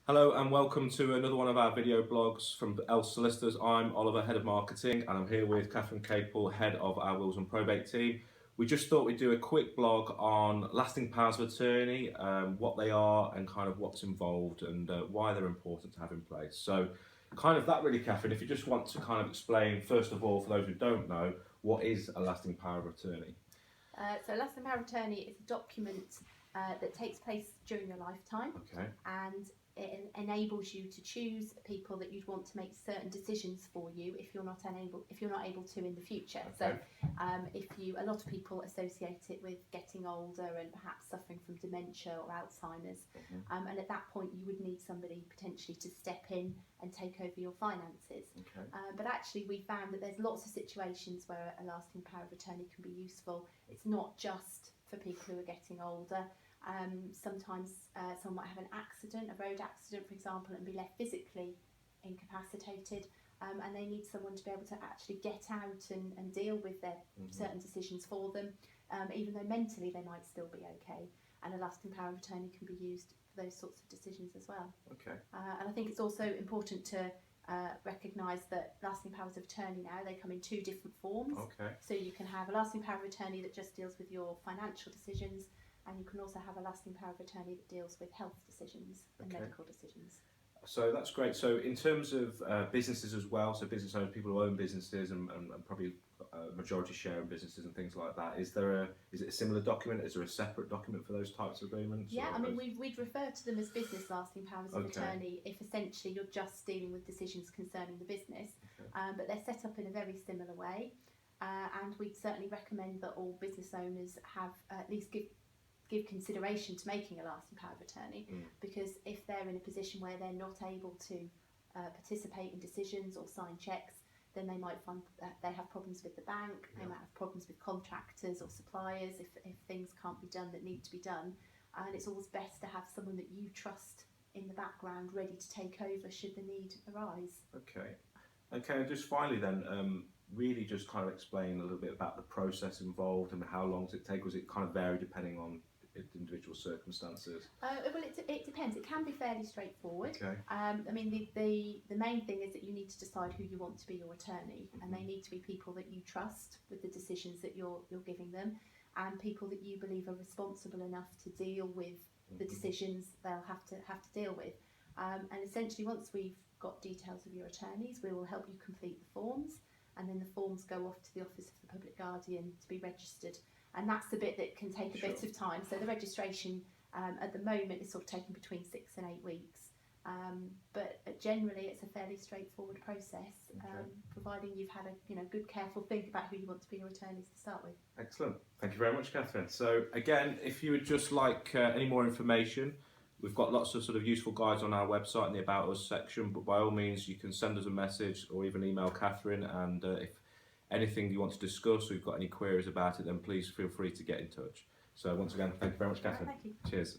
Hello and welcome to another one of our video blogs from Else Solicitors. I'm Oliver, Head of Marketing, and I'm here with Kathryn Caple, Head of our Wills Probate team. We just thought we'd do a quick blog on lasting powers of attorney, what they are and kind of what's involved and why they're important to have in place. So kind of that really, Kathryn, if you just want to kind of explain, first of all, for those who don't know, what is a lasting power of attorney? So a lasting power of attorney is a document that takes place during your lifetime, and it enables you to choose people that you'd want to make certain decisions for you if you're not able to in the future. So a lot of people associate it with getting older and perhaps suffering from dementia or Alzheimer's, and at that point you would need somebody potentially to step in and take over your finances. But actually we found that there's lots of situations where a lasting power of attorney can be useful. It's not just for people who are getting older. Sometimes someone might have an accident, a road accident for example, and be left physically incapacitated, and they need someone to be able to actually get out and deal with their certain decisions for them, even though mentally they might still be okay, and a lasting power of attorney can be used for those sorts of decisions as well. And I think it's also important to recognise that lasting powers of attorney now, they come in two different forms. So you can have a lasting power of attorney that just deals with your financial decisions, and you can also have a lasting power of attorney that deals with health decisions and medical decisions. So that's great. So in terms of businesses as well, so business owners, people who own businesses and probably majority share in businesses and things like that, is it a similar document? Is there a separate document for those types of agreements? Yeah, I mean we'd refer to them as business lasting powers of attorney if essentially you're just dealing with decisions concerning the business, but they're set up in a very similar way, and we'd certainly recommend that all business owners have at least give consideration to making a lasting power of attorney, because if they're in a position where they're not able to participate in decisions or sign checks, then they might find that they have problems with the bank, they might have problems with contractors or suppliers if things can't be done that need to be done, and it's always best to have someone that you trust in the background ready to take over should the need arise. And just finally then, really just kind of explain a little bit about the process involved and how long does it take? Was it kind of vary depending on individual circumstances? Well, it depends. It can be fairly straightforward. I mean, the main thing is that you need to decide who you want to be your attorney, and they need to be people that you trust with the decisions that you're giving them, and people that you believe are responsible enough to deal with the decisions they'll have to deal with. And essentially, once we've got details of your attorneys, we will help you complete the forms, and then the forms go off to the Office of the Public Guardian to be registered. And that's the bit that can take a bit of time. So the registration at the moment is sort of taking between 6 and 8 weeks. But generally it's a fairly straightforward process, providing you've had a good careful think about who you want to be your attorneys to start with. Excellent. Thank you very much, Kathryn. So again, if you would just like any more information, we've got lots of sort of useful guides on our website in the About Us section, but by all means you can send us a message or even email Kathryn, and if anything you want to discuss or you've got any queries about it, then please feel free to get in touch. So once again, thank you very much, Kathryn. Thank you. Cheers.